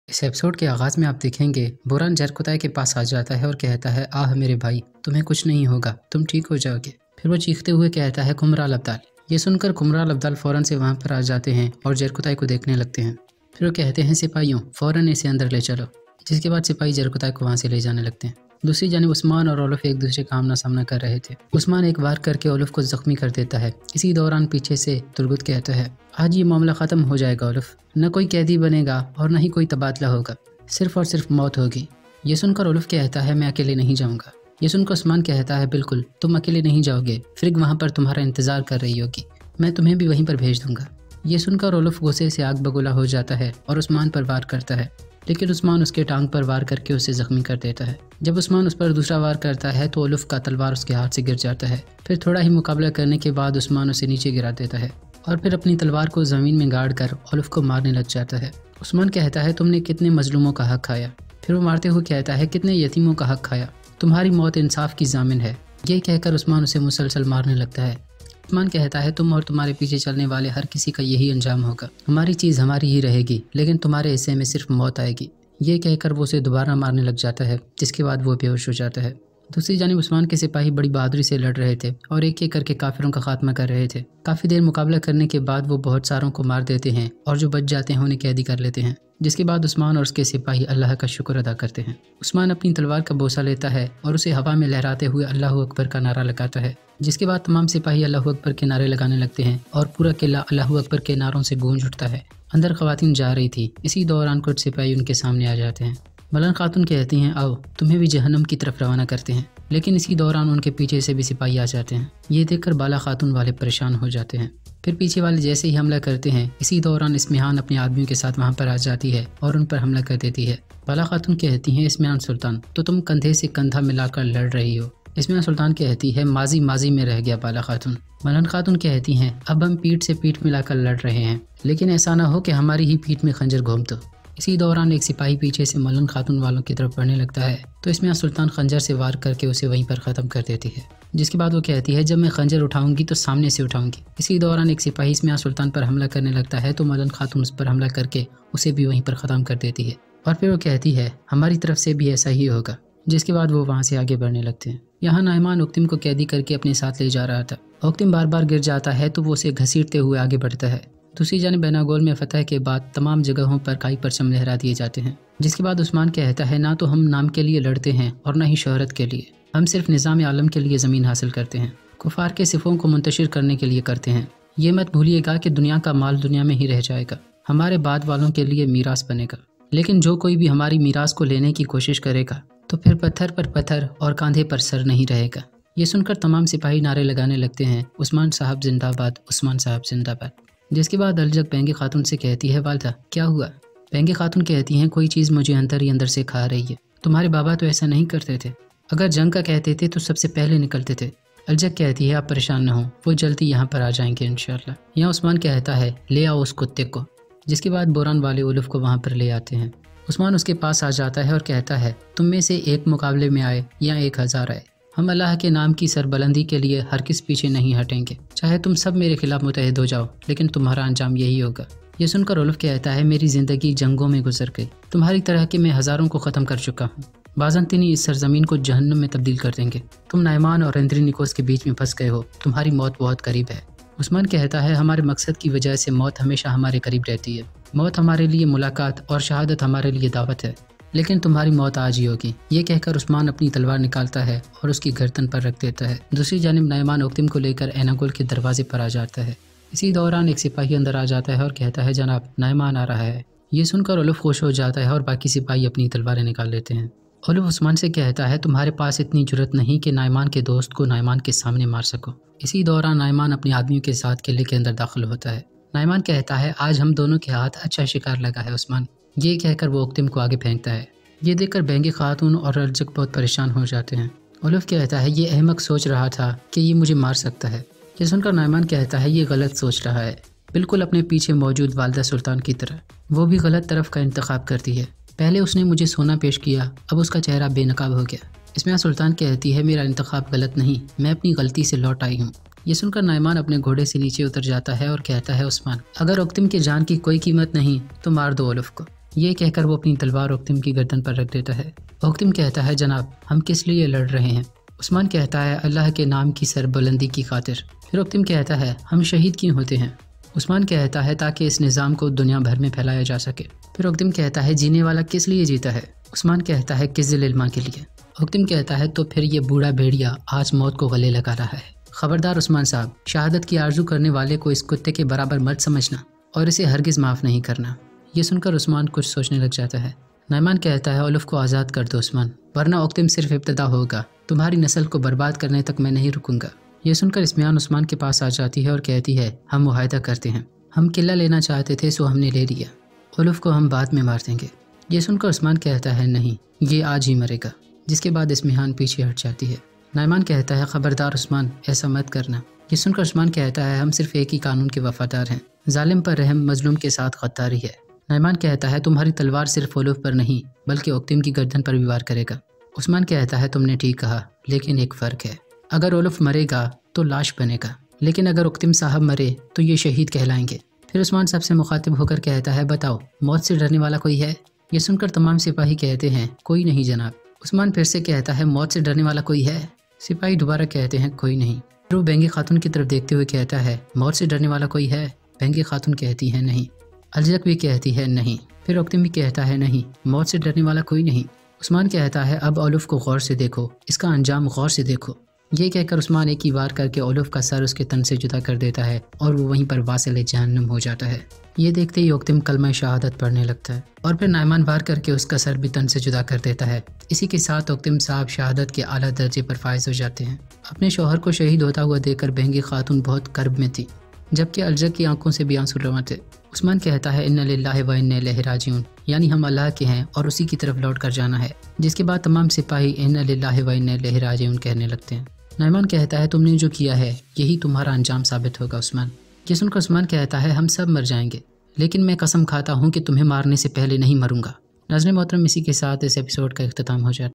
اس episode کے آغاز میں آپ دیکھیں گے بوران جرکتائے کے پاس آ جاتا ہے اور کہتا ہے آہ میرے بھائی تمہیں کچھ نہیں ہوگا، تم ٹھیک ہو جاؤ گے۔ پھر وہ چیختے ہوئے کہتا ہے کمرال ابدال۔ یہ سن کر کمرال ابدال فوراً سے وہاں پر آ جاتے ہیں اور جرکتائے کو دیکھنے لگتے ہیں۔ پھر وہ کہتے ہیں سپاہیوں فوراً اسے اندر لے چلو، جس کے بعد سپاہی جرکتائے کو وہاں سے لے جانے لگتے ہیں۔ دوسری جانب عثمان اور اولف ایک دوسرے کا آمنا سامنا کر رہے تھے۔ عثمان ایک وار کر کے اولف کو زخمی کر دیتا ہے۔ اسی دوران پیچھے سے ترگت کہتا ہے آج یہ معاملہ ختم ہو جائے گا اولف، نہ کوئی قیدی بنے گا اور نہ ہی کوئی تبادلہ ہوگا، صرف اور صرف موت ہوگی۔ یہ سن کر اولف کہتا ہے میں اکیلے نہیں جاؤں گا۔ یہ سن کر عثمان کہتا ہے بالکل تم اکیلے نہیں جاؤ گے، فرگ وہاں پر تمہارا انتظار کر رہی ہوگی، میں تمہیں بھی وہیں پر بھیج دوں گا۔ یہ سن کر اولف غصے سے آگ بگولا ہو جاتا ہے اور عثمان پر وار کرتا ہے، لیکن عثمان اس کے ٹانگ پر وار کر کے اسے زخمی کر دیتا ہے۔ جب عثمان اس پر دوسرا وار کرتا ہے تو اولف کا تلوار اس کے ہاتھ سے گر جاتا ہے۔ پھر تھوڑا ہی مقابلہ کرنے کے بعد عثمان اسے نیچے گرا دیتا ہے اور پھر اپنی تلوار کو زمین میں گاڑ کر اولف کو مارنے لگ جاتا ہے۔ عثمان کہتا ہے تم نے کتنے مظلوموں کا حق کھایا۔ پھر وہ مارتے ہوئے کہتا ہے کتنے یتیموں کا حق کھایا، تمہاری موت انصاف کی ضامن ہے۔ یہ کہہ کر عثمان اسے مسلسل مارنے لگتا ہے۔ عثمان کہتا ہے تم اور تمہارے پیچھے چلنے والے ہر کسی کا یہی انجام ہوگا، ہماری چیز ہماری ہی رہے گی لیکن تمہارے حصے میں صرف موت آئے گی۔ یہ کہہ کر وہ اسے دوبارہ مارنے لگ جاتا ہے، جس کے بعد وہ بے ہوش ہو جاتا ہے۔ دوسری جانب عثمان کے سپاہی بڑی بہادری سے لڑ رہے تھے اور ایک ایک کر کے کافروں کا خاتمہ کر رہے تھے۔ کافی دیر مقابلہ کرنے کے بعد وہ بہت ساروں کو مار دیتے ہیں اور جو بچ جاتے ہیں انہیں قیدی کر لیتے ہیں، جس کے بعد عثمان اور اس کے سپاہی اللہ کا شکر ادا کرتے ہیں۔ عثمان اپنی تلوار کا بوسہ لیتا ہے اور اسے ہوا میں لہراتے ہوئے اللہ اکبر کا نعرہ لگاتا ہے، جس کے بعد تمام سپاہی اللہ اکبر کے نعرے لگانے لگتے ہیں اور پورا قلعہ اللہ اکبر کے نعروں سے گونج اٹھتا ہے۔ اندر خواتین جا رہی تھی، اسی دوران کچھ سپاہی ان کے سامنے آ جاتے ہیں۔ ملن خاتون کہتی ہیں آؤ تمہیں بھی جہنم کی طرف روانہ کرتے ہیں، لیکن اسی دوران ان کے پیچھے سے بھی سپاہی آ جاتے ہیں۔ یہ دیکھ کر بالا خاتون والے پریشان ہو جاتے ہیں۔ پھر پیچھے والے جیسے ہی حملہ کرتے ہیں، اسی دوران اسمہان اپنے آدمیوں کے ساتھ وہاں پر آ جاتی ہے اور ان پر حملہ کر دیتی ہے۔ بالا خاتون کہتی ہیں اسمہان سلطان تو تم کندھے سے کندھا ملا کر لڑ رہی ہو۔ اسمہان سلطان کہتی ہے ماضی ماضی میں رہ گیا بالا خاتون۔ ملن خاتون کہتی ہیں اب ہم پیٹھ سے پیٹھ ملا کر لڑ رہے ہیں، لیکن ایسا نہ ہو کہ ہماری ہی پیٹھ میں خنجر گھوم تو۔ اسی دوران ایک سپاہی پیچھے سے ملن خاتون والوں کی طرف بڑھنے لگتا ہے تو اسمہان سلطان خنجر سے وار کر کے اسے وہیں پر ختم کر دیتی ہے، جس کے بعد وہ کہتی ہے جب میں خنجر اٹھاؤں گی تو سامنے سے اٹھاؤں گی۔ اسی دوران ایک سپاہی اسمہان سلطان پر حملہ کرنے لگتا ہے تو ملن خاتون اس پر حملہ کر کے اسے بھی وہیں پر ختم کر دیتی ہے اور پھر وہ کہتی ہے ہماری طرف سے بھی ایسا ہی ہوگا، جس کے بعد وہ وہاں سے آگے بڑھنے لگتے ہیں۔ یہاں نعمان اکتم کو قیدی کر کے اپنے ساتھ لے جا رہا تھا۔ اکتم بار بار گر جاتا ہے تو وہ اسے گھسیٹتے ہوئے آگے بڑھتا ہے۔ دوسری جانب بیناگول میں فتح کے بعد تمام جگہوں پر کائی پرچم لہرا دیے جاتے ہیں، جس کے بعد عثمان کہتا ہے نہ تو ہم نام کے لیے لڑتے ہیں اور نہ ہی شہرت کے لیے، ہم صرف نظام عالم کے لیے زمین حاصل کرتے ہیں، کفار کے صفوں کو منتشر کرنے کے لیے کرتے ہیں۔ یہ مت بھولیے گا کہ دنیا کا مال دنیا میں ہی رہ جائے گا، ہمارے بعد والوں کے لیے میراث بنے گا، لیکن جو کوئی بھی ہماری میراث کو لینے کی کوشش کرے گا تو پھر پتھر پر پتھر اور کاندھے پر سر نہیں رہے گا۔ یہ سن کر تمام سپاہی نعرے لگانے لگتے ہیں عثمان صاحب زندہ باد، عثمان صاحب زندہ باد۔ جس کے بعد الجھک بینگی خاتون سے کہتی ہے والدہ کیا ہوا؟ بینگی خاتون کہتی ہیں کوئی چیز مجھے اندر ہی اندر سے کھا رہی ہے، تمہارے بابا تو ایسا نہیں کرتے تھے، اگر جنگ کا کہتے تھے تو سب سے پہلے نکلتے تھے۔ الجھک کہتی ہے آپ پریشان نہ ہوں، وہ جلدی یہاں پر آ جائیں گے انشاءاللہ۔ یہاں عثمان کہتا ہے لے آؤ اس کتے کو، جس کے بعد بوران والے اولف کو وہاں پر لے آتے ہیں۔ عثمان اس کے پاس آ جاتا ہے اور کہتا ہے تم میں سے ایک مقابلے میں آئے یا 1000 آئے، ہم اللہ کے نام کی سربلندی کے لیے ہرگز پیچھے نہیں ہٹیں گے، چاہے تم سب میرے خلاف متحد ہو جاؤ لیکن تمہارا انجام یہی ہوگا۔ یہ سن کر اولف کہتا ہے میری زندگی جنگوں میں گزر گئی، تمہاری طرح کے میں ہزاروں کو ختم کر چکا ہوں، بازنطینی اس سرزمین کو جہنم میں تبدیل کر دیں گے، تم نعمان اور اندرینیکوس کے بیچ میں پھنس گئے ہو، تمہاری موت بہت قریب ہے۔ عثمان کہتا ہے ہمارے مقصد کی وجہ سے موت ہمیشہ ہمارے قریب رہتی ہے، موت ہمارے لیے ملاقات اور شہادت ہمارے لیے دعوت ہے، لیکن تمہاری موت آج ہی ہوگی۔ یہ کہہ کر عثمان اپنی تلوار نکالتا ہے اور اس کی گردن پر رکھ دیتا ہے۔ دوسری جانب نعمان اکتم کو لے کر ایناگول کے دروازے پر آ جاتا ہے۔ اسی دوران ایک سپاہی اندر آ جاتا ہے اور کہتا ہے جناب نعمان آ رہا ہے۔ یہ سن کر اولف خوش ہو جاتا ہے اور باقی سپاہی اپنی تلواریں نکال لیتے ہیں۔ اولف عثمان سے کہتا ہے تمہارے پاس اتنی جرت نہیں کہ نعمان کے دوست کو نعمان کے سامنے مار سکو۔ اسی دوران نعمان اپنے آدمیوں کے ساتھ قلعے کے اندر داخل ہوتا ہے۔ نعمان کہتا ہے آج ہم دونوں کے ہاتھ اچھا شکار لگا ہے عثمان۔ یہ کہہ کر وہ اکتم کو آگے پھینکتا ہے۔ یہ دیکھ کر بینگی خاتون اور الجھک بہت پریشان ہو جاتے ہیں۔ اولف کہتا ہے یہ احمق سوچ رہا تھا کہ یہ مجھے مار سکتا ہے۔ یہ سن کر نعمان کہتا ہے یہ غلط سوچ رہا ہے، بالکل اپنے پیچھے موجود والدہ سلطان کی طرح، وہ بھی غلط طرف کا انتخاب کرتی ہے، پہلے اس نے مجھے سونا پیش کیا، اب اس کا چہرہ بے نقاب ہو گیا۔ اسمہان سلطان کہتی ہے میرا انتخاب غلط نہیں، میں اپنی غلطی سے لوٹ آئی ہوں۔ یہ سن کر نعمان اپنے گھوڑے سے نیچے اتر جاتا ہے اور کہتا ہے عثمان اگر اکتم کے جان کی کوئی قیمت نہیں تو مار دو اولف کو۔ یہ کہہ کر وہ اپنی تلوار اوکتم کی گردن پر رکھ دیتا ہے۔ اوکتم کہتا ہے جناب ہم کس لیے لڑ رہے ہیں؟ عثمان کہتا ہے اللہ کے نام کی سربلندی کی خاطر۔ پھر اوکتم کہتا ہے ہم شہید کیوں ہوتے ہیں؟ عثمان کہتا ہے تاکہ اس نظام کو دنیا بھر میں پھیلایا جا سکے۔ پھر اوکتم کہتا ہے جینے والا کس لیے جیتا ہے؟ عثمان کہتا ہے کزل علما کے لیے۔ اوکتم کہتا ہے تو پھر یہ بوڑھا بھیڑیا آج موت کو گلے لگا رہا ہے۔ خبردار عثمان صاحب، شہادت کی آرزو کرنے والے کو اس کتے کے برابر مت سمجھنا اور اسے ہرگز معاف نہیں کرنا۔ یہ سن کر عثمان کچھ سوچنے لگ جاتا ہے۔ نعمان کہتا ہے اولف کو آزاد کر دو عثمان، ورنہ اوکتم صرف ابتدا ہوگا، تمہاری نسل کو برباد کرنے تک میں نہیں رکوں گا۔ یہ سن کر اسمیان عثمان کے پاس آ جاتی ہے اور کہتی ہے ہم معاہدہ کرتے ہیں، ہم قلعہ لینا چاہتے تھے سو ہم نے لے لیا، اولف کو ہم بعد میں مار دیں گے۔ یہ سن کر عثمان کہتا ہے نہیں، یہ آج ہی مرے گا، جس کے بعد اسمیان پیچھے ہٹ جاتی ہے۔ نعمان کہتا ہے خبردار عثمان، ایسا مت کرنا۔ یہ سن کر عثمان کہتا ہے ہم صرف ایک ہی قانون کے وفادار ہیں، ظالم پر رحم، مظلوم کے ساتھ غداری ہے۔ نعمان کہتا ہے تمہاری تلوار صرف اولف پر نہیں بلکہ اوکتم کی گردن پر بھی وار کرے گا۔ عثمان کہتا ہے تم نے ٹھیک کہا، لیکن ایک فرق ہے، اگر اولف مرے گا تو لاش بنے گا، لیکن اگر اوکتم صاحب مرے تو یہ شہید کہلائیں گے۔ پھر عثمان سب سے مخاطب ہو کر کہتا ہے بتاؤ موت سے ڈرنے والا کوئی ہے؟ یہ سن کر تمام سپاہی کہتے ہیں کوئی نہیں جناب۔ عثمان پھر سے کہتا ہے موت سے ڈرنے والا کوئی ہے؟ سپاہی دوبارہ کہتے ہیں کوئی نہیں۔ پھر وہ بینگی خاتون کی طرف دیکھتے ہوئے کہتا ہے موت سے ڈرنے والا کوئی ہے؟ بینگی خاتون کہتی ہے نہیں۔ الجک بھی کہتی ہے نہیں۔ پھر اوکتم بھی کہتا ہے نہیں، موت سے ڈرنے والا کوئی نہیں۔ عثمان کہتا ہے اب اولف کو غور سے دیکھو، اس کا انجام غور سے دیکھو۔ یہ کہہ کر عثمان ایک ہی وار کر کے اولف کا سر اس کے تن سے جدا کر دیتا ہے اور وہ وہیں پر واصل جہنم ہو جاتا ہے۔ یہ دیکھتے ہی اوکتم کلمہ شہادت پڑھنے لگتا ہے اور پھر نعمان وار کر کے اس کا سر بھی تن سے جدا کر دیتا ہے۔ اسی کے ساتھ اوکتم صاحب شہادت کے اعلیٰ درجے پر فائز ہو جاتے ہیں۔ اپنے شوہر کو شہید ہوتا ہوا دیکھ کر بہنگی خاتون بہت کرب میں تھی، جبکہ الجک کی آنکھوں سے بھی آنسو رواں تھے۔ عثمان کہتا ہے انا للہ و انا الیہ راجعون، یعنی ہم اللہ کے ہیں اور اسی کی طرف لوٹ کر جانا ہے، جس کے بعد تمام سپاہی انا للہ و انا الیہ راجعون کہنے لگتے ہیں۔ نعمان کہتا ہے تم نے جو کیا ہے یہی تمہارا انجام ثابت ہوگا عثمان۔ یہ سن کر عثمان کہتا ہے ہم سب مر جائیں گے، لیکن میں قسم کھاتا ہوں کہ تمہیں مارنے سے پہلے نہیں مروں گا۔ ناظرین محترم، اسی کے ساتھ اس ایپیسوڈ کا اختتام ہو جاتا ہے۔